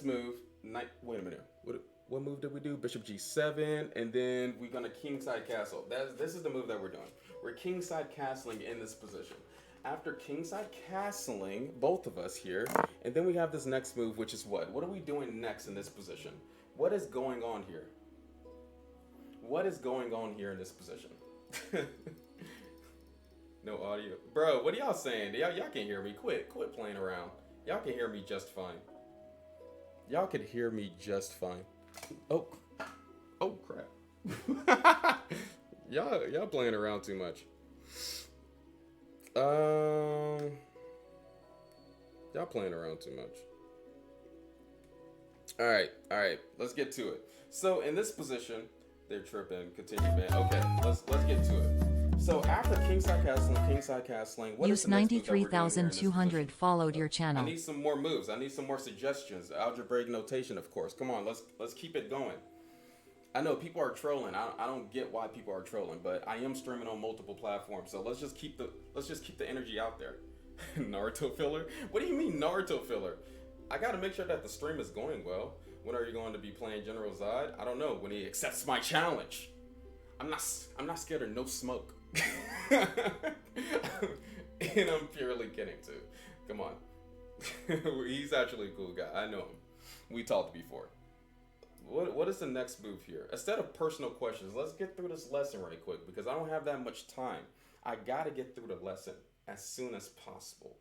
this move, wait a minute. What move did we do? Bishop G7, and then we're gonna kingside castle. This is the move that we're doing. We're kingside castling in this position. After kingside castling, both of us here, and then we have this next move, which is what? What are we doing next in this position? What is going on here? What is going on here in this position? No audio. Bro, what are y'all saying? Y'all can hear me. Quit playing around. Y'all can hear me just fine. Y'all can hear me just fine. Oh crap. y'all playing around too much. Y'all playing around too much. All right. Let's get to it. So in this position, they're tripping. Continue, man. Okay, let's get to it. So after kingside castling, what is Use the next move that we're doing here in this 93,200 position? followed your channel. I need some more moves. I need some more suggestions. Algebraic notation, of course. Come on, let's keep it going. I know people are trolling. I don't get why people are trolling, but I am streaming on multiple platforms. So let's just keep the energy out there. Naruto filler? What do you mean Naruto filler? I gotta make sure that the stream is going well. When are you going to be playing General Zod? I don't know. When he accepts my challenge. I'm not scared of no smoke. And I'm purely kidding too. Come on. He's actually a cool guy. I know him. We talked before. What is the next move here? Instead of personal questions, let's get through this lesson right quick because I don't have that much time. I gotta get through the lesson as soon as possible.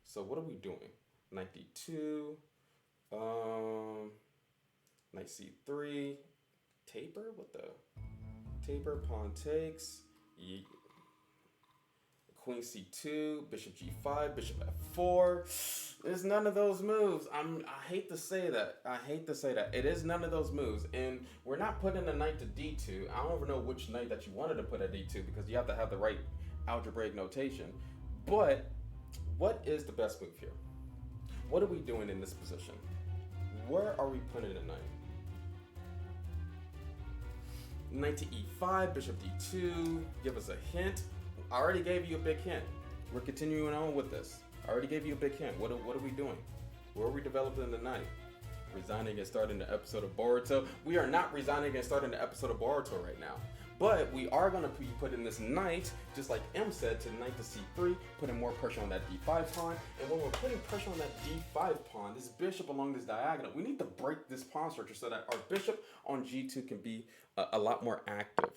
So what are we doing? Knight D2, Knight C3, taper? What the? Taper, pawn takes, Queen C2, Bishop G5, Bishop F4. There's none of those moves. I hate to say that. It is none of those moves. And we're not putting a knight to D2. I don't even know which knight that you wanted to put at D2 because you have to have the right algebraic notation. But what is the best move here? What are we doing in this position? Where are we putting the knight? Knight to E5, Bishop D2. Give us a hint. I already gave you a big hint. We're continuing on with this. I already gave you a big hint. What are we doing? Where are we developing the knight? Resigning and starting the episode of Boruto. We are not resigning and starting the episode of Boruto right now. But we are going to be putting this knight, just like M said, to knight to C3, putting more pressure on that D5 pawn. And when we're putting pressure on that D5 pawn, this bishop along this diagonal, we need to break this pawn structure so that our bishop on G2 can be a lot more active.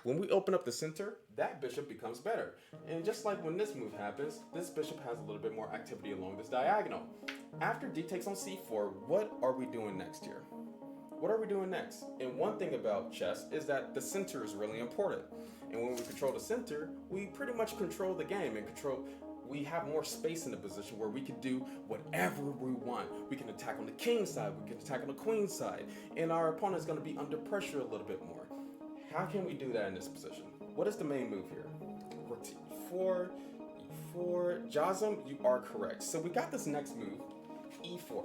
When we open up the center, that bishop becomes better. And just like when this move happens, this bishop has a little bit more activity along this diagonal. After D takes on C4, what are we doing next here? What are we doing next? And one thing about chess is that the center is really important. And when we control the center, we pretty much control the game and we have more space in the position where we can do whatever we want. We can attack on the king side, we can attack on the queen side, and our opponent is going to be under pressure a little bit more. How can we do that in this position? What is the main move here? Rook to E4, E4. Jazam, you are correct. So we got this next move, E4.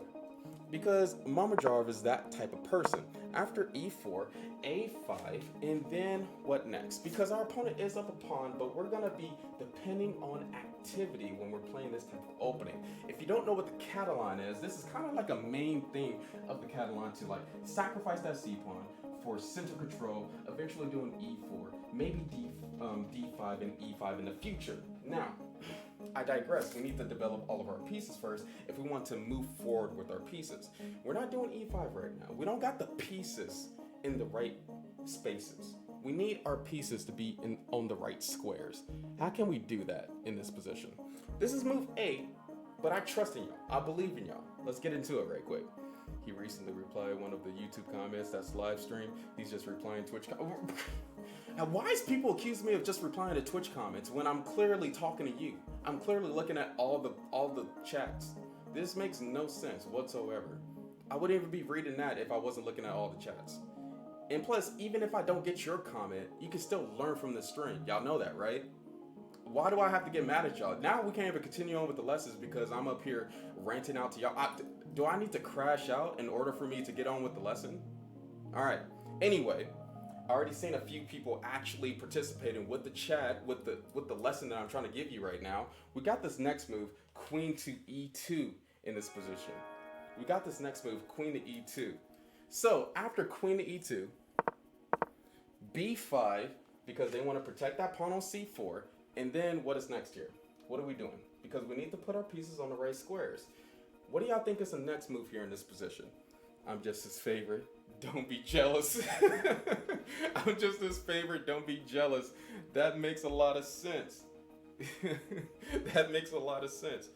Because Mama Jarv is that type of person. After E4, A5, and then what next? Because our opponent is up a pawn, but we're gonna be depending on activity when we're playing this type of opening. If you don't know what the Catalan is, this is kind of like a main thing of the Catalan to like sacrifice that C pawn for center control, eventually doing E4, maybe D5 and E5 in the future. Now, I digress. We need to develop all of our pieces first if we want to move forward with our pieces. We're not doing E5 right now. We don't got the pieces in the right spaces. We need our pieces to be on the right squares. How can we do that in this position? This is move A, but I trust in y'all. I believe in y'all. Let's get into it right quick. He recently replied one of the YouTube comments that's live stream. He's just replying Twitch comments. Now, why is people accusing me of just replying to Twitch comments when I'm clearly talking to you? I'm clearly looking at all the chats. This makes no sense whatsoever. I wouldn't even be reading that if I wasn't looking at all the chats. And plus, even if I don't get your comment, you can still learn from the stream. Y'all know that, right? Why do I have to get mad at y'all? Now we can't even continue on with the lessons because I'm up here ranting out to y'all. Do I need to crash out in order for me to get on with the lesson? All right. Anyway, I already seen a few people actually participating with the chat, with the lesson that I'm trying to give you right now. We got this next move, Queen to E2 in this position. We got this next move, queen to e2. So after queen to e2, b5, because they want to protect that pawn on c4. And then what is next here? What are we doing? Because we need to put our pieces on the right squares. What do y'all think is the next move here in this position? I'm just his favorite. Don't be jealous. I'm just his favorite. Don't be jealous. That makes a lot of sense. That makes a lot of sense.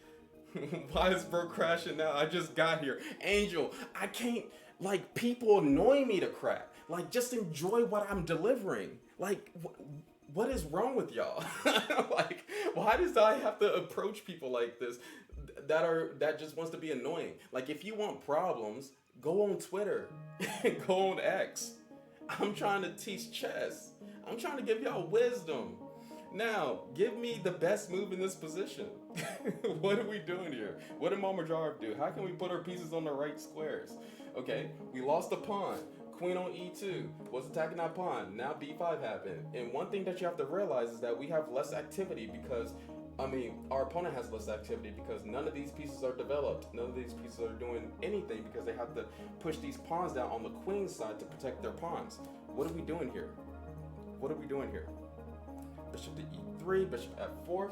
Why is bro crashing now? I just got here. Angel, I can't, like, people annoy me to crap. Like, just enjoy what I'm delivering. Like, what is wrong with y'all? Like, why does I have to approach people like this that just wants to be annoying? Like, if you want problems, go on Twitter, go on X. I'm trying to teach chess. I'm trying to give y'all wisdom. Now, give me the best move in this position. What are we doing here? What did Marmojarov do? How can we put our pieces on the right squares? Okay, we lost a pawn. Queen on e2 was attacking that pawn. Now b5 happened. And one thing that you have to realize is that we have less activity because, our opponent has less activity because none of these pieces are developed. None of these pieces are doing anything because they have to push these pawns down on the queen's side to protect their pawns. What are we doing here? What are we doing here? Bishop to e3, bishop f4.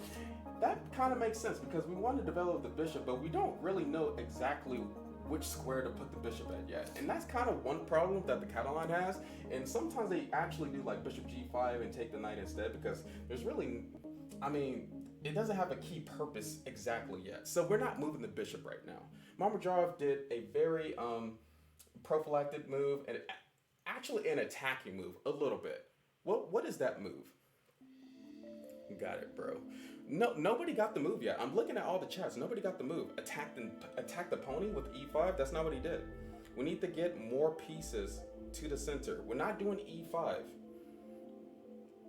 That kind of makes sense because we want to develop the bishop, but we don't really know exactly which square to put the bishop at yet. And that's kind of one problem that the Catalan has. And sometimes they actually do like bishop g5 and take the knight instead because there's really, it doesn't have a key purpose exactly yet. So we're not moving the bishop right now. Marmojarov did a very prophylactic move and actually an attacking move a little bit. What is that move? Got it, bro. No, nobody got the move yet. I'm looking at all the chats. Nobody got the move. Attack the pony with e5. That's not what he did. We need to get more pieces to the center. We're not doing e5.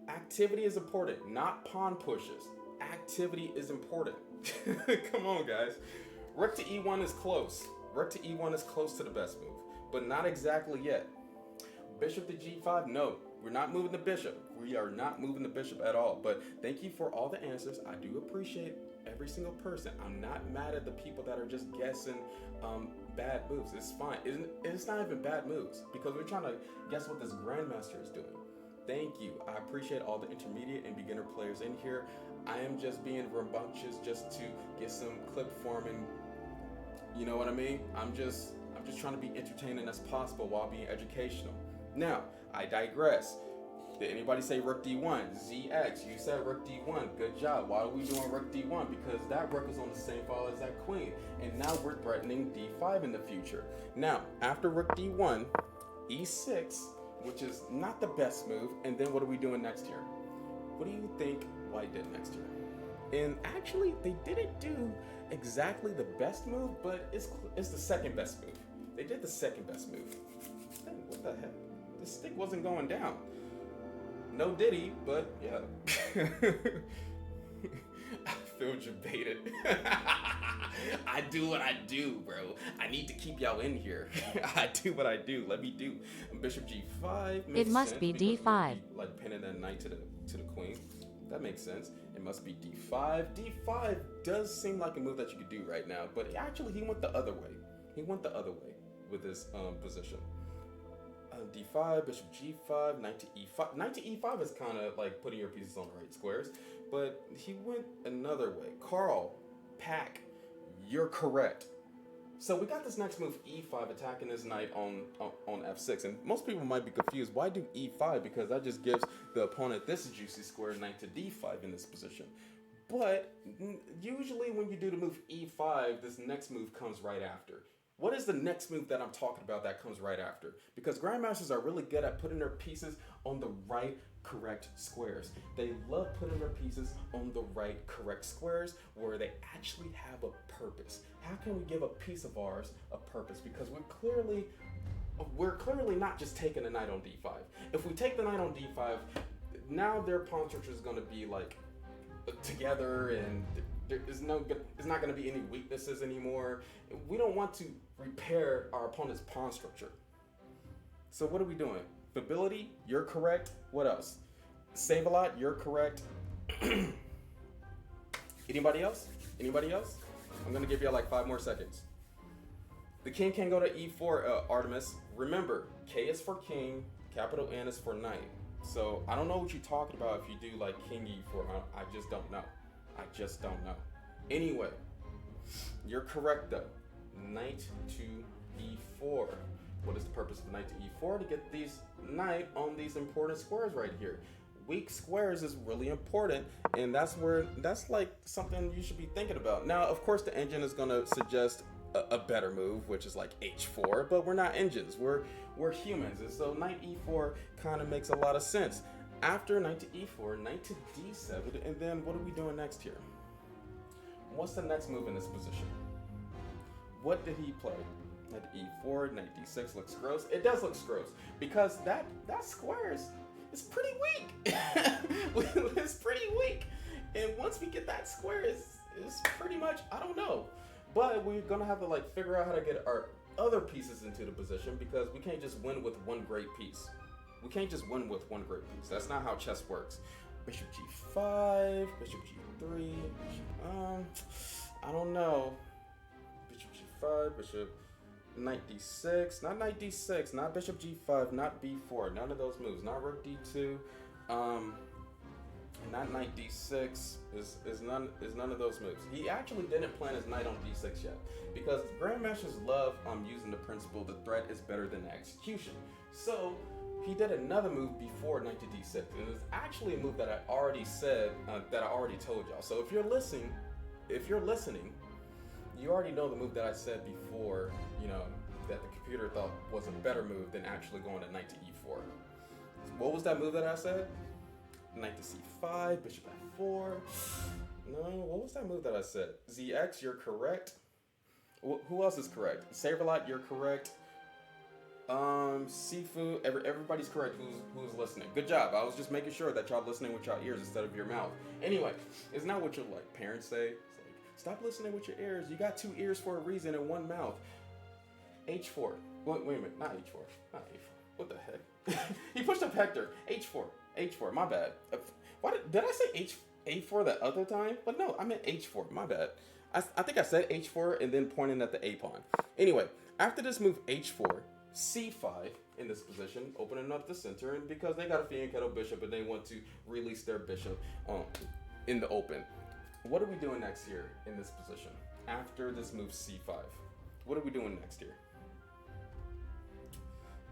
Activity is important, not pawn pushes. Activity is important. Come on, guys. Rook to e1 is close. Rook to e1 is close to the best move, but not exactly yet. Bishop to g5, no. We're not moving the bishop. We are not moving the bishop at all. But thank you for all the answers. I do appreciate every single person. I'm not mad at the people that are just guessing bad moves. It's fine. It's not even bad moves because we're trying to guess what this grandmaster is doing. Thank you. I appreciate all the intermediate and beginner players in here. I am just being rambunctious just to get some clip forming. You know what I mean? I'm just trying to be entertaining as possible while being educational. Now, I digress. Did anybody say rook d1? ZX, you said rook d1. Good job. Why are we doing rook d1? Because that rook is on the same file as that queen. And now we're threatening d5 in the future. Now, after rook d1, e6, which is not the best move. And then what are we doing next here? What do you think white did next here? And actually, they didn't do exactly the best move, but it's the second best move. They did the second best move. Hey, what the heck? This stick wasn't going down. No diddy, but yeah. I feel debated. I do what I do, bro. I need to keep y'all in here. I do what I do. Let me do. Bishop g5. It must be d5. Like pinning that knight to the queen. That makes sense. It must be d5. d5 does seem like a move that you could do right now, but actually he went the other way. He went the other way with this position. d5, bishop g5, knight to e5. Knight to e5 is kind of like putting your pieces on the right squares, but he went another way. Carl, Pack, you're correct. So we got this next move, e5, attacking his knight on f6, and most people might be confused. Why do e5? Because that just gives the opponent this juicy square, knight to d5 in this position. But usually when you do the move e5, this next move comes right after. What is the next move that I'm talking about that comes right after? Because grandmasters are really good at putting their pieces on the right, correct squares. They love putting their pieces on the right, correct squares where they actually have a purpose. How can we give a piece of ours a purpose? Because we're clearly not just taking the knight on d5. If we take the knight on d5, now their pawn structure is going to be like together, and it's not going to be any weaknesses anymore. We don't want to repair our opponent's pawn structure. So what are we doing? Fability, you're correct. What else? Save a lot, you're correct. Anybody else? Anybody else? I'm going to give you like 5 more seconds. The king can go to e4, Artemis. Remember, K is for king, capital N is for knight. So I don't know what you're talking about if you do like king e4. I just don't know. I just don't know. Anyway, you're correct though. Knight to e4. What is the purpose of knight to e4? To get these knight on these important squares right here. Weak squares is really important, and that's like something you should be thinking about. Now, of course, the engine is gonna suggest a better move, which is like h4, but we're not engines. We're humans, and so knight e4 kind of makes a lot of sense. After knight to e4, knight to d7, and then what are we doing next here? What's the next move in this position? What did he play? Knight e4, knight d6 looks gross. It does look gross because that square is pretty weak. It's pretty weak, and once we get that square, it's pretty much, I don't know. But we're gonna have to like figure out how to get our other pieces into the position, because we can't just win with one great piece. We can't just win with one great piece. That's not how chess works. Bishop g5, bishop g3, I don't know. Bishop g5, bishop, knight d6, not knight d6, not bishop g5, not b4, none of those moves. Not rook d2, not knight d6 is none of those moves. He actually didn't plan his knight on d6 yet, because grandmasters love using the principle the threat is better than the execution. So he did another move before knight to d6, and it's actually a move that I already said, that I already told y'all. So if you're listening, you already know the move that I said before, that the computer thought was a better move than actually going to knight to e4. What was that move that I said? Knight to c5, bishop f4. No, what was that move that I said? ZX, you're correct. Who else is correct? Saberlight, you're correct. Sifu, everybody's correct who's listening. Good job. I was just making sure that y'all listening with y'all ears instead of your mouth. Anyway, it's not what your parents say. It's like, stop listening with your ears. You got two ears for a reason and one mouth. H4. Wait a minute, not H4. Not H4. What the heck? He pushed up Hector. H4, my bad. Why did I say A4 that other time? But no, I meant H4, my bad. I think I said H4 and then pointing at the A pawn. Anyway, after this move H4, C5 in this position, opening up the center, and because they got a fianchetto bishop and they want to release their bishop in the open. What are we doing next here in this position? After this move C5, what are we doing next here?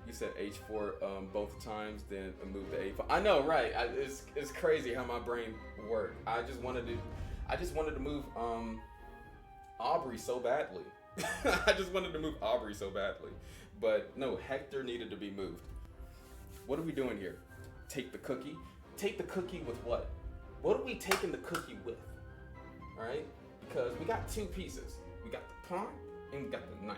You said H4 both times, then move to A5. I know, right? It's crazy how my brain worked. I just wanted to move Aubrey so badly. I just wanted to move Aubrey so badly, but no, Hector needed to be moved. What are we doing here? Take the cookie. Take the cookie with what? What are we taking the cookie with? All right, because we got two pieces. We got the pawn and we got the knight.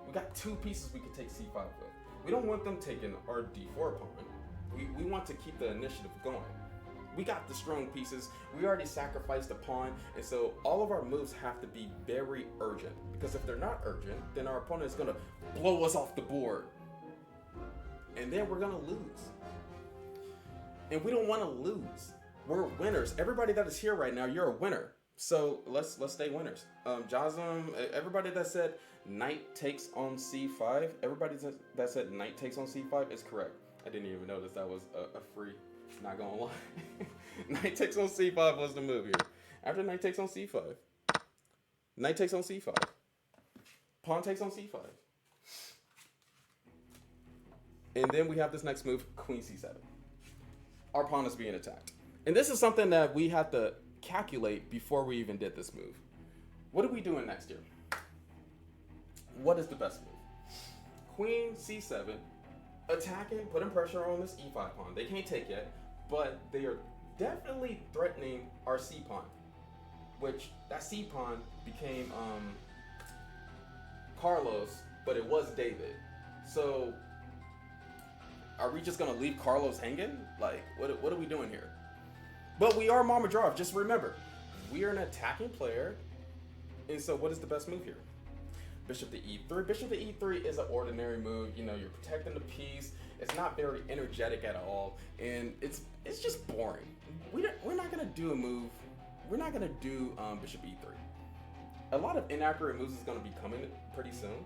We got two pieces we could take C5 with. We don't want them taking our d4 pawn. We want to keep the initiative going. We got the strong pieces. We already sacrificed the pawn, and so all of our moves have to be very urgent. Because if they're not urgent, then our opponent is gonna blow us off the board, and then we're gonna lose. And we don't want to lose. We're winners. Everybody that is here right now, you're a winner. So let's stay winners. Jazam, everybody that said knight takes on c5, everybody that said knight takes on c5 is correct. I didn't even notice that was a free, not gonna lie. Knight takes on c5 was the move here. After knight takes on c5, knight takes on c5, pawn takes on c5. And then we have this next move, queen c7. Our pawn is being attacked. And this is something that we have to calculate before we even did this move. What are we doing next here? What is the best move? Queen c7, attacking, putting pressure on this e5 pawn. They can't take yet, but they are definitely threatening our c pawn, which that c pawn became Carlos, but it was David. So are we just gonna leave Carlos hanging? Like, what are we doing here? But we are Mamadrov. Just remember, we are an attacking player, and so what is the best move here? Bishop to e3. Bishop to e3 is an ordinary move. You know, you're protecting the piece. It's not very energetic at all, and it's just boring. We're not gonna do a move. We're not gonna do bishop e3. A lot of inaccurate moves is going to be coming pretty soon.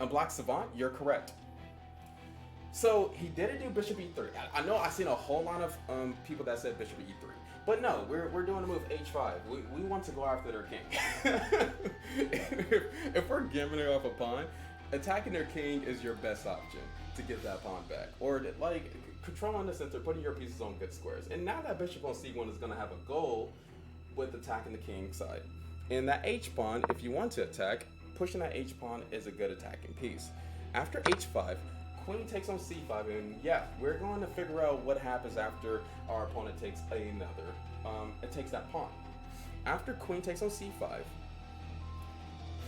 On Black Savant, you're correct. So he didn't do Bishop E3. I know I've seen a whole lot of people that said Bishop E3. But no, we're doing the move H5. We want to go after their king. if we're giving it off a pawn, attacking their king is your best option to get that pawn back. Or like controlling the center, putting your pieces on good squares. And now that bishop on C1 is going to have a goal with attacking the king side. And that H pawn, if you want to attack, pushing that H pawn is a good attacking piece. After H5, queen takes on C5, and yeah, we're going to figure out what happens after our opponent takes another. It takes that pawn. After queen takes on C5,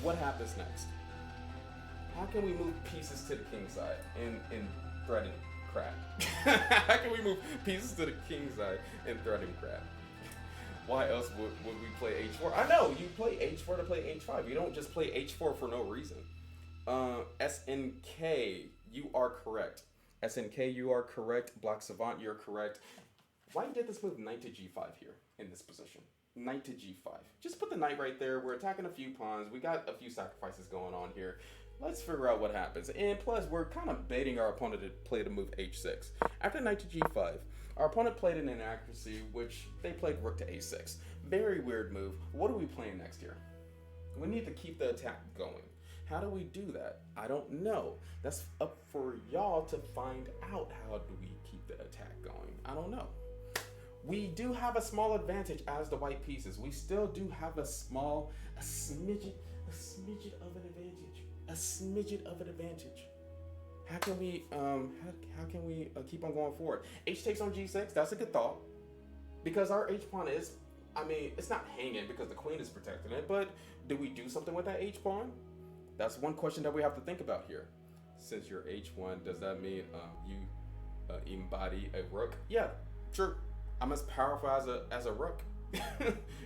what happens next? How can we move pieces to the king side and threaten crap? How can we move pieces to the king side and threaten crap? Why else would we play H4? I know, you play H4 to play H5. You don't just play H4 for no reason. SNK, you are correct. SNK, you are correct. Black Savant, you're correct. Why did this move knight to G5 here in this position? Knight to G5. Just put the knight right there. We're attacking a few pawns. We got a few sacrifices going on here. Let's figure out what happens. And plus, we're kind of baiting our opponent to play the move H6. After knight to G5, our opponent played an inaccuracy, which they played rook to A6. Very weird move. What are we playing next here? We need to keep the attack going. How do we do that? I don't know. That's up for y'all to find out. How do we keep the attack going? I don't know. We do have a small advantage as the white pieces. We still do have a smidget of an advantage. A smidget of an advantage. How can we keep on going forward? H takes on G6. That's a good thought, because our H pawn is, I mean, it's not hanging because the queen is protecting it. But do we do something with that H pawn? That's one question that we have to think about here. Since you're H1, does that mean you embody a rook? Yeah, sure. I'm as powerful as a rook.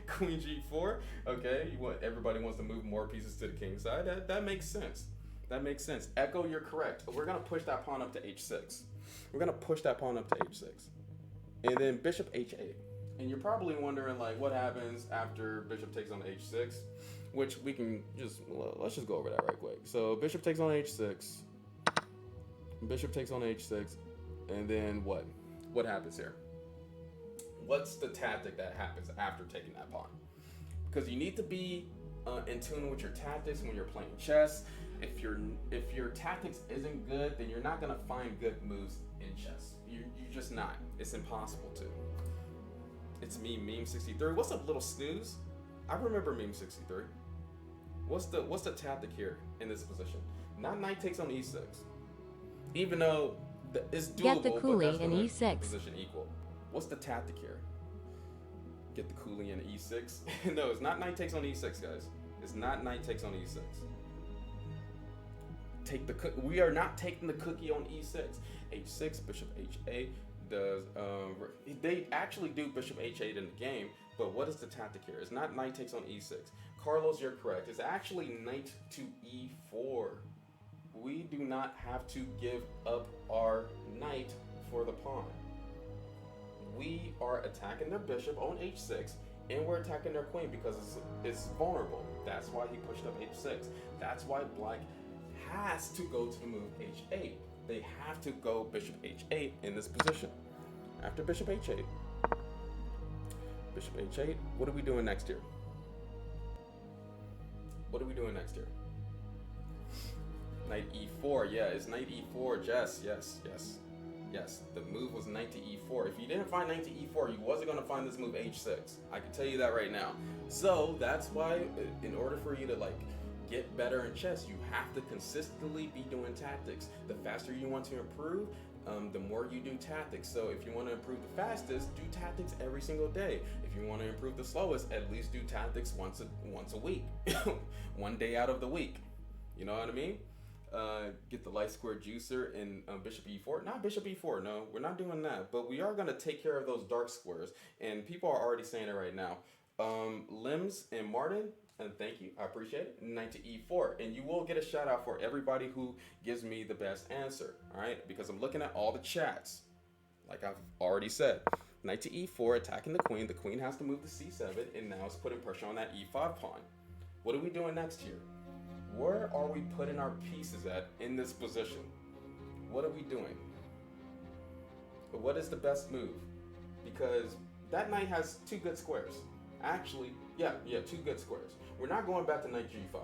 Queen G4. Okay, everybody wants to move more pieces to the king side. That makes sense. That makes sense. Echo, you're correct. We're gonna push that pawn up to H6. We're gonna push that pawn up to H6, and then Bishop H8. And you're probably wondering, like, what happens after Bishop takes on H6, which we can let's just go over that right quick. So Bishop takes on H6. Bishop takes on H6, and then what? What happens here? What's the tactic that happens after taking that pawn? Because you need to be in tune with your tactics when you're playing chess. If your tactics isn't good, then you're not gonna find good moves in chess. You're just not. It's impossible to. It's me, Meme63. What's up, little snooze? I remember Meme63. What's the tactic here in this position? Not knight takes on E6. Even though it's doable, get the Cooley in E6. Position equal. What's the tactic here? Get the Cooley in E6? No, it's not knight takes on E6, guys. It's not knight takes on E6. We are not taking the cookie on E6. H6, Bishop H8 does. They actually do Bishop H8 in the game, but what is the tactic here? It's not knight takes on E6. Carlos, you're correct. It's actually knight to E4. We do not have to give up our knight for the pawn. We are attacking their bishop on H6, and we're attacking their queen because it's vulnerable. That's why he pushed up H6. That's why black has to go to the move H8. They have to go Bishop H8 in this position. After Bishop H8, what are we doing next here? What are we doing next here? Knight E4, yeah, it's Knight E4, yes. The move was Knight to E4. If you didn't find Knight to E4, you wasn't gonna find this move H6. I can tell you that right now. So that's why, in order for you to get better in chess, you have to consistently be doing tactics. The faster you want to improve, the more you do tactics. So if you want to improve the fastest, do tactics every single day. If you want to improve the slowest, at least do tactics once a week, one day out of the week. You know what I mean? Get the light square juicer in Bishop E4. Not Bishop E4, no, we're not doing that. But we are going to take care of those dark squares. And people are already saying it right now. Limbs and Martin, and thank you, I appreciate it. Knight to E4, and you will get a shout out for everybody who gives me the best answer, all right? Because I'm looking at all the chats, like I've already said. Knight to E4, attacking the queen. The queen has to move to C7, and now it's putting pressure on that E5 pawn. What are we doing next here? Where are we putting our pieces at in this position? What are we doing? What is the best move? Because that knight has two good squares. Actually, yeah, two good squares. We're not going back to knight g5.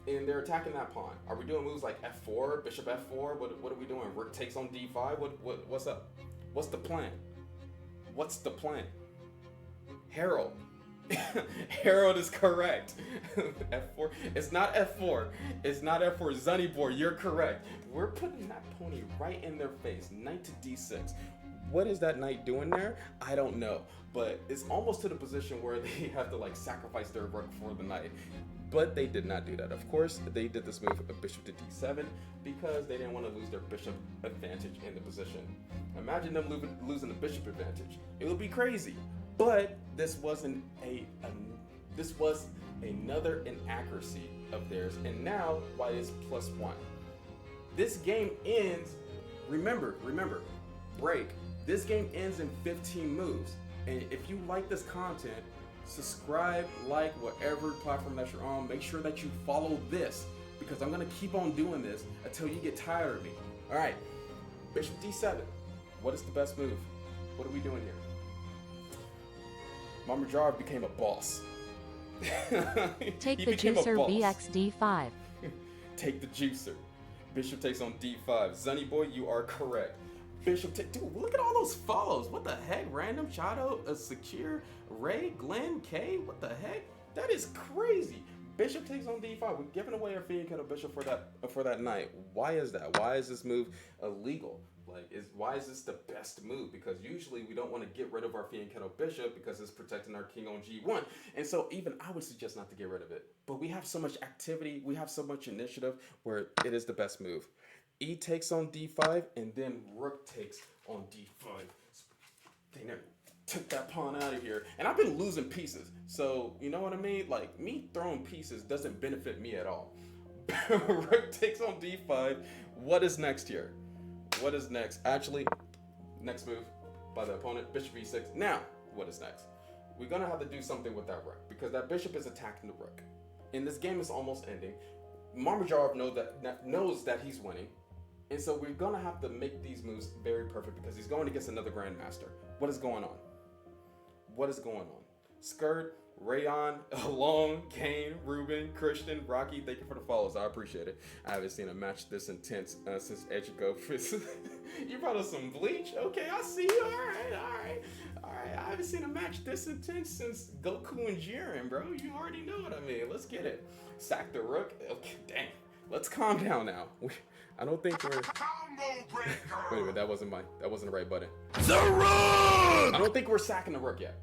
And they're attacking that pawn. Are we doing moves like f4, bishop f4? What are we doing? Rook takes on d5? What's up? What's the plan? What's the plan? Harold. Harold is correct. F4. It's not F4. It's not F4. Zunny you're correct. We're putting that pony right in their face. Knight to d6. What is that knight doing there? I don't know. But it's almost to the position where they have to like sacrifice their rook for the knight. But they did not do that. Of course, they did this move of bishop to d7 because they didn't want to lose their bishop advantage in the position. Imagine them losing the bishop advantage. It would be crazy. But this wasn't this was another inaccuracy of theirs, and now white is +1. This game ends. Remember, break. This game ends in 15 moves. And if you like this content, subscribe, like whatever platform that you're on. Make sure that you follow this because I'm gonna keep on doing this until you get tired of me. All right, bishop d7. What is the best move? What are we doing here? Marmajar became a boss. Take the juicer bx d5. Take the juicer. Bishop takes on d5. Zunny boy, you are correct. Bishop dude, look at all those follows. What the heck? Random, Chado, Secure, Ray, Glenn, K. What the heck? That is crazy. Bishop takes on d5. We're giving away our fiend kettle bishop for that knight. Why is that? Why is this move illegal? Why is this the best move? Because usually we don't want to get rid of our fiend kettle bishop because it's protecting our king on g1. And so even I would suggest not to get rid of it. But we have so much activity, we have so much initiative where it is the best move. E takes on d5 and then rook takes on d5. They never took that pawn out of here. And I've been losing pieces. So you know what I mean? Like me throwing pieces doesn't benefit me at all. Rook takes on d5. What is next here? What is next? Actually, next move by the opponent, bishop e6. Now, what is next? We're going to have to do something with that rook because that bishop is attacking the rook. And this game is almost ending. Marmajarov knows that he's winning. And so we're going to have to make these moves very perfect because he's going against another grandmaster. What is going on? What is going on? Skirt, Rayon, Alon, Kane, Ruben, Christian, Rocky, thank you for the follows. I appreciate it. I haven't seen a match this intense since Edgego. You brought us some bleach? Okay, I see you. All right. I haven't seen a match this intense since Goku and Jiren, bro. You already know what I mean. Let's get it. Sack the rook. Okay, dang. Let's calm down now. I don't think we're... Wait a minute, that wasn't the right button. The rook! I don't think we're sacking the rook yet.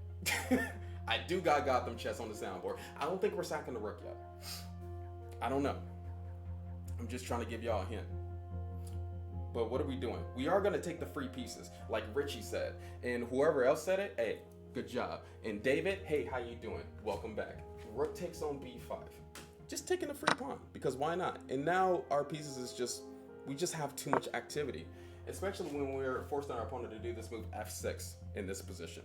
I do got them chess on the soundboard. I don't think we're sacking the rook yet. I don't know. I'm just trying to give y'all a hint. But what are we doing? We are going to take the free pieces, like Richie said. And whoever else said it, hey, good job. And David, hey, how you doing? Welcome back. Rook takes on b5. Just taking a free pawn, because why not? And now our pieces is just, we just have too much activity. Especially when we're forcing our opponent to do this move f6 in this position.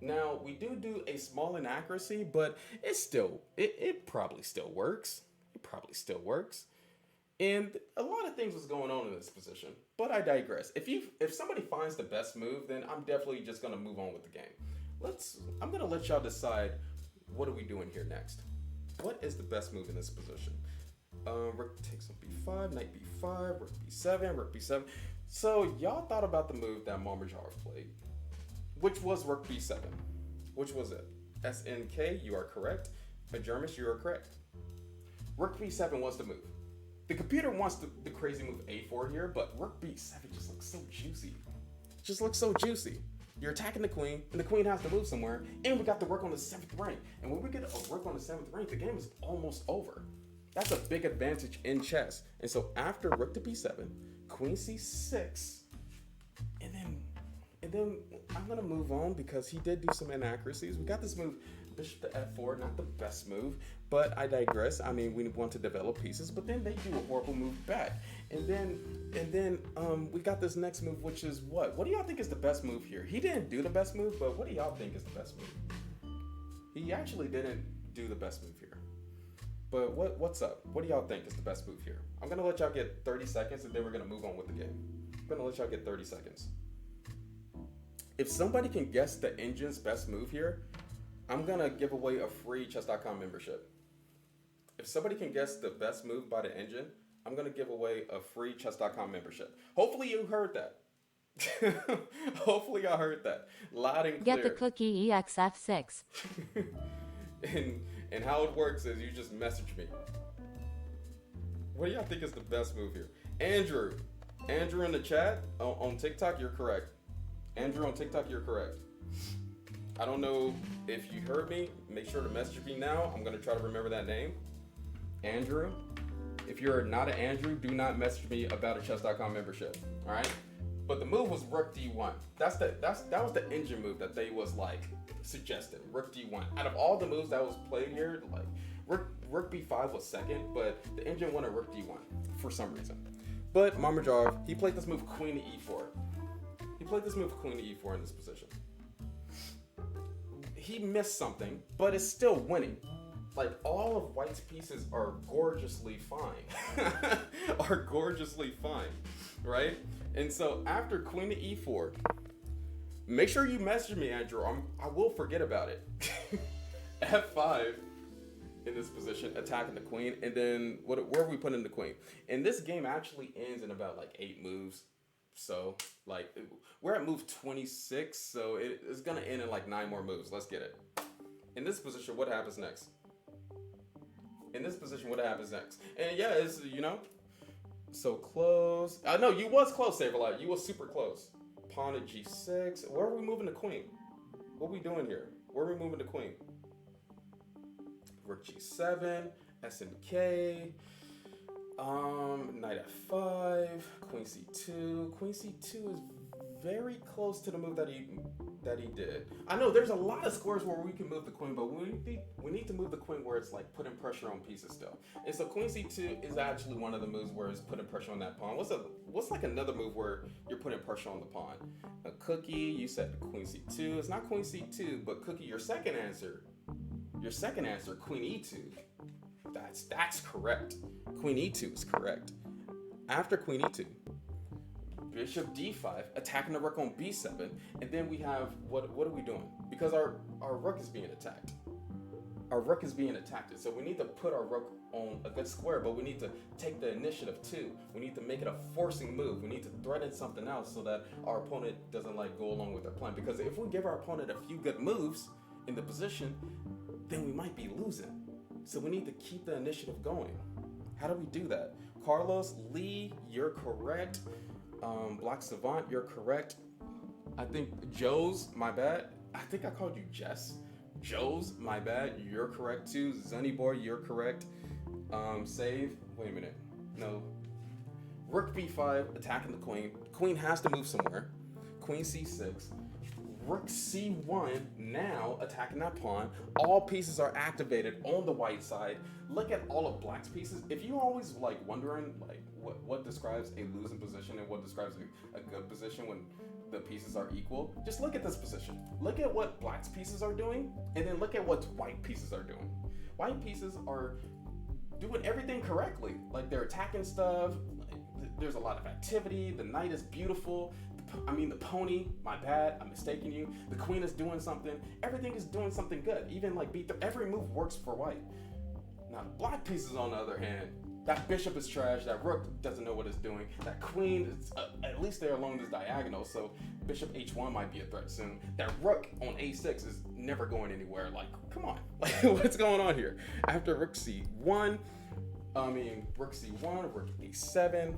Now, we do a small inaccuracy, but it's still, it probably still works. It probably still works. And a lot of things was going on in this position, but I digress. If somebody finds the best move, then I'm definitely just gonna move on with the game. I'm gonna let y'all decide what are we doing here next. What is the best move in this position? Rook takes on b5, knight b5, rook b7, rook b7. So y'all thought about the move that Marmajar played, which was rook b7. Which was it? SNK, you are correct. Majermis, you are correct. Rook b7 was the move. The computer wants the crazy move a4 here, but rook b7 just looks so juicy. Just looks so juicy. You're attacking the queen, and the queen has to move somewhere, and we got the rook on the 7th rank. And when we get a rook on the 7th rank, the game is almost over. That's a big advantage in chess. And so after rook to b7, queen c6, and then I'm gonna move on because he did do some inaccuracies. We got this move, bishop to f4, not the best move, but I digress. I mean, we want to develop pieces, but then they do a horrible move back. And then we got this next move, which is what? What do y'all think is the best move here? He didn't do the best move, but what do y'all think is the best move? He actually didn't do the best move here. But what's up? What do y'all think is the best move here? I'm gonna let y'all get 30 seconds, and then we're gonna move on with the game. I'm gonna let y'all get 30 seconds. If somebody can guess the engine's best move here, I'm gonna give away a free chess.com membership. If somebody can guess the best move by the engine, I'm gonna give away a free chess.com membership. Hopefully you heard that. Hopefully I heard that loud and clear. Get the cookie EXF6. and how it works is you just message me. What do y'all think is the best move here? Andrew in the chat on TikTok, you're correct. Andrew on TikTok, you're correct. I don't know if you heard me. Make sure to message me now. I'm gonna try to remember that name. Andrew. If you're not an Andrew, do not message me about a chess.com membership. All right. But the move was Rook D1. That was the engine move that they was like suggested. Rook D1. Out of all the moves that was played here, like Rook B5 was second, but the engine wanted Rook D1 for some reason. But Marmajar, he played this move Queen to E4. He played this move Queen to E4 in this position. He missed something, but it's still winning. Like, all of White's pieces are gorgeously fine. Are gorgeously fine, right? And so after Queen to E4, make sure you message me, Andrew. I will forget about it. F5 in this position, attacking the queen, and then where are we putting the queen? And this game actually ends in about like 8 moves. So like we're at move 26, so it's gonna end in like 9 more moves. Let's get it. In this position, what happens next? In this position, what happens next? And yeah, it's, you know, so close. No, you was close, Saberlight. You was super close. Pawn at G6. Where are we moving the queen? What are we doing here? Where are we moving the queen? Rook G7, S and K. Knight F5, Queen C2. Queen C2 is very close to the move that he did. I know there's a lot of squares where we can move the queen, but we need to move the queen where it's like putting pressure on pieces still. And so Queen C2 is actually one of the moves where it's putting pressure on that pawn. What's like another move where you're putting pressure on the pawn? A Cookie, you said Queen C2. It's not Queen C2, but Cookie, your second answer, Queen E2. That's correct. Queen E2 is correct. After Queen E2, Bishop D5, attacking the rook on B7, and then we have, what are we doing? Because our rook is being attacked. Our rook is being attacked, so we need to put our rook on a good square, but we need to take the initiative too. We need to make it a forcing move. We need to threaten something else so that our opponent doesn't like go along with our plan. Because if we give our opponent a few good moves in the position, then we might be losing. So we need to keep the initiative going. How do we do that? Carlos Lee, you're correct. Black Savant, you're correct. I think Joe's, my bad. I think I called you Jess. Joe's, my bad. You're correct too. Zunnyboy, you're correct. Save. Wait a minute. No. Rook B5, attacking the queen. Queen has to move somewhere. Queen C6. Rook C1, now attacking that pawn. All pieces are activated on the white side. Look at all of Black's pieces. If you're always like wondering like what describes a losing position and what describes a good position when the pieces are equal, just look at this position. Look at what Black's pieces are doing, and then look at what white pieces are doing. White pieces are doing everything correctly. Like they're attacking stuff. There's a lot of activity. The knight is beautiful. The pony, my bad, I'm mistaking you. The queen is doing something. Everything is doing something good. Even like every move works for white. Now the black pieces, on the other hand, that bishop is trash. That rook doesn't know what it's doing. That queen is at least they're along this diagonal, so bishop H1 might be a threat soon. That rook on A6 is never going anywhere. Like, come on, like what's going on here? After rook C1, rook C1, rook A7.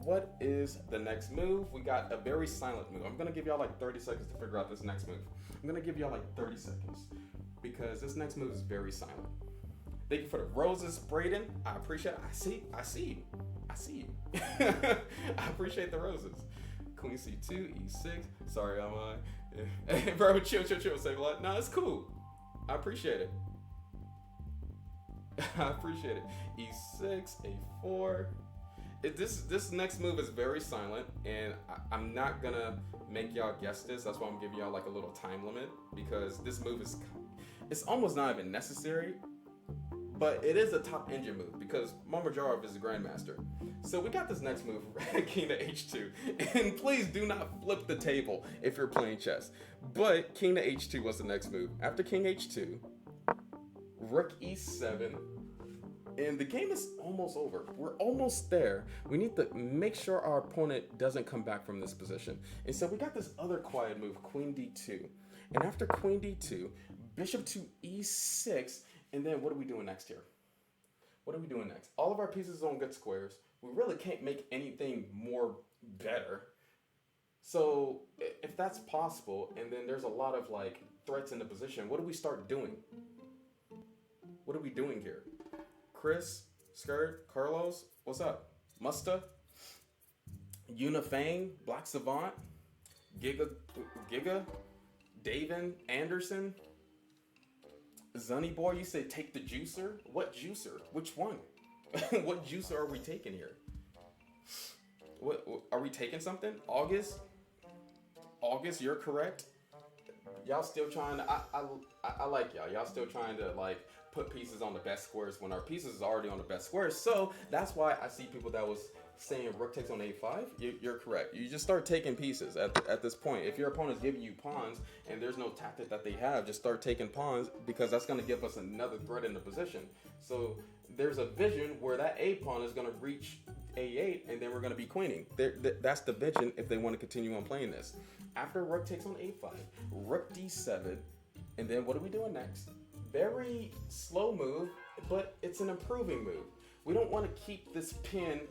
What is the next move? We got a very silent move. I'm gonna give y'all like 30 seconds to figure out this next move. I'm gonna give y'all like 30 seconds because this next move is very silent. Thank you for the roses, Braden. I appreciate it. I see you. I appreciate the roses. Queen C2, E6. Sorry, bro, chill, save a lot. No, it's cool. I appreciate it. I appreciate it. E6, A4. This next move is very silent, and I'm not gonna make y'all guess this. That's why I'm giving y'all like a little time limit, because this move it's almost not even necessary. but it is a top engine move because Mamedyarov is a grandmaster. So we got this next move, king to h2. And please do not flip the table if you're playing chess. But king to h2 was the next move. After king h2, rook e7. And the game is almost over. We're almost there. We need to make sure our opponent doesn't come back from this position. And so we got this other quiet move, queen d2. And after queen d2, bishop to e6. And then what are we doing next here? What are we doing next? All of our pieces on good squares. We really can't make anything more better. So if that's possible, and then there's a lot of like threats in the position, what do we start doing? What are we doing here? Chris, Skirt, Carlos, what's up? Musta, Unifang, Black Savant, Giga, Davin, Anderson, Zunny Boy, you said take the juicer? What juicer? Which one? What juicer are we taking here? What are we taking something? August, you're correct. Y'all still trying to, I like y'all. Y'all still trying to like put pieces on the best squares when our pieces is already on the best squares. So that's why I see people that was saying rook takes on a5. You're correct. You just start taking pieces at this point. If your opponent's giving you pawns and there's no tactic that they have, just start taking pawns because that's going to give us another threat in the position. So there's a vision where that a pawn is going to reach a8 and then we're going to be queening. That's the vision if they want to continue on playing this. After rook takes on a5, rook d7, and then what are we doing next? Very slow move, but it's an improving move. We don't want to keep this pin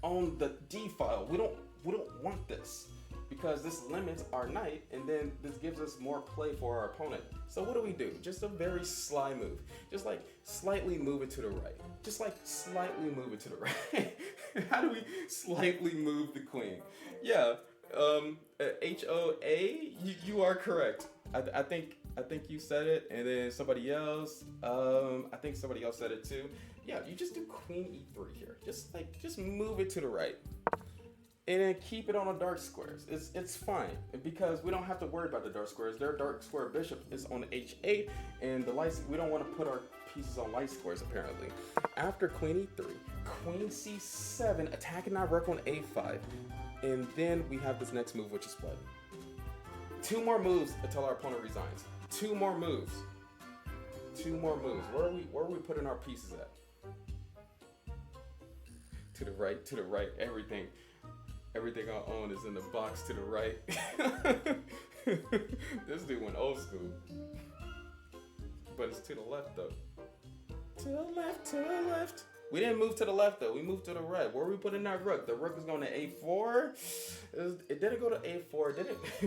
on the d file. We don't want this because this limits our knight, and then this gives us more play for our opponent. So what do? Just a very sly move. Just like slightly move it to the right. Just like slightly move it to the right. How do we slightly move the queen? Yeah, HOA, you are correct. I think you said it, and then somebody else, I think somebody else said it too. Yeah, you just do queen e3 here. Just move it to the right. And then keep it on the dark squares. It's fine because we don't have to worry about the dark squares. Their dark square bishop is on h8, and the light, we don't want to put our pieces on light squares apparently. After queen e3, queen c7, attacking our rook on a5, and then we have this next move, which is what? 2 more moves until our opponent resigns. 2 more moves. 2 more moves. Where are we putting our pieces at? To the right, everything I own is in the box to the right. This dude went old school. But it's to the left though. To the left. We didn't move to the left though, we moved to the right. Where are we putting that rook? The rook is going to a4. It didn't go to a4,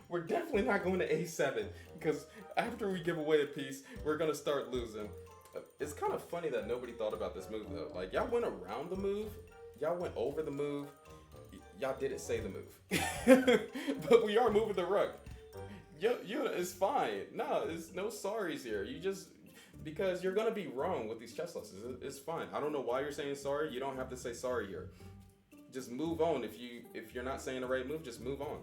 We're definitely not going to a7 because after we give away a piece, we're gonna start losing. It's kind of funny that nobody thought about this move though. Like y'all went around the move, y'all went over the move, y'all didn't say the move. But we are moving the rook. It's fine. No, there's no sorries here. You just, because you're gonna be wrong with these chess lessons. It's fine. I don't know why you're saying sorry. You don't have to say sorry here. Just move on. If you're not saying the right move, just move on.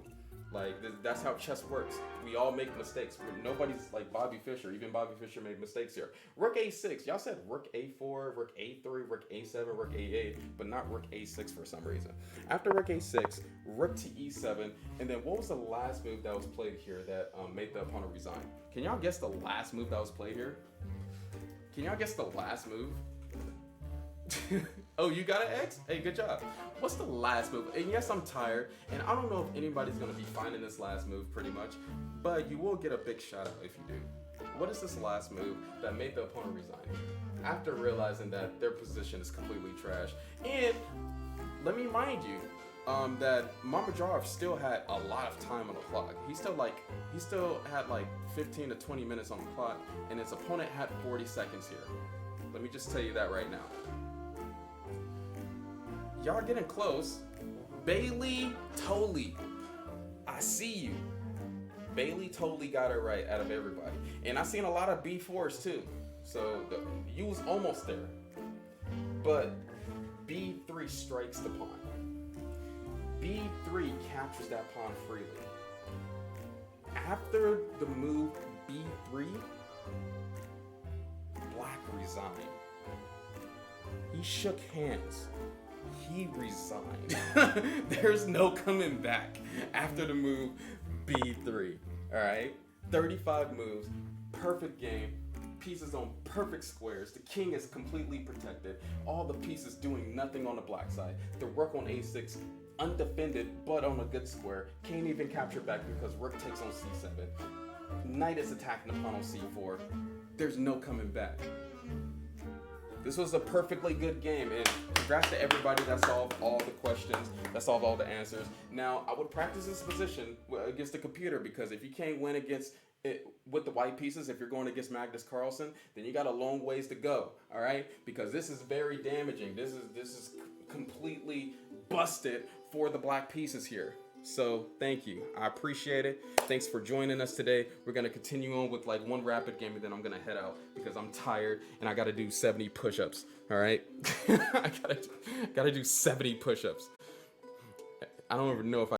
Like that's how chess works. We all make mistakes. Nobody's like Bobby Fischer. Even Bobby Fischer made mistakes here. Rook a6. Y'all said rook a4, rook a3, rook a7, rook a8, but not rook a6 for some reason. After rook a6, rook to e7, and then what was the last move that was played here that made the opponent resign? Can y'all guess the last move that was played here? Can y'all guess the last move? Oh, you got an X? Hey, good job. What's the last move? And yes, I'm tired, and I don't know if anybody's gonna be finding this last move pretty much, but you will get a big shout out if you do. What is this last move that made the opponent resign? After realizing that their position is completely trash. And let me remind you that Mamedyarov still had a lot of time on the clock. He still had like 15 to 20 minutes on the clock, and his opponent had 40 seconds here. Let me just tell you that right now. Y'all getting close. Bailey Tolley, I see you. Bailey Tolley got it right out of everybody. And I seen a lot of B4s too. So you was almost there. But B3 strikes the pawn. B3 captures that pawn freely. After the move B3, Black resigned. He shook hands. He resigned. There's no coming back after the move B3. All right, 35 moves, perfect game. Pieces on perfect squares. The king is completely protected. All the pieces doing nothing on the black side. The rook on a6, undefended, but on a good square. Can't even capture back because rook takes on c7. Knight is attacking the pawn on c4. There's no coming back. This was a perfectly good game, and congrats to everybody that solved all the questions, that solved all the answers. Now, I would practice this position against the computer, because if you can't win against it with the white pieces, if you're going against Magnus Carlsen, then you got a long ways to go, all right? Because this is very damaging. This is completely busted for the black pieces here. So thank you. I appreciate it. Thanks for joining us today. We're going to continue on with like one rapid game, and then I'm going to head out because I'm tired and I got to do 70 push-ups. All right. I got to do 70 push-ups. I don't even know if I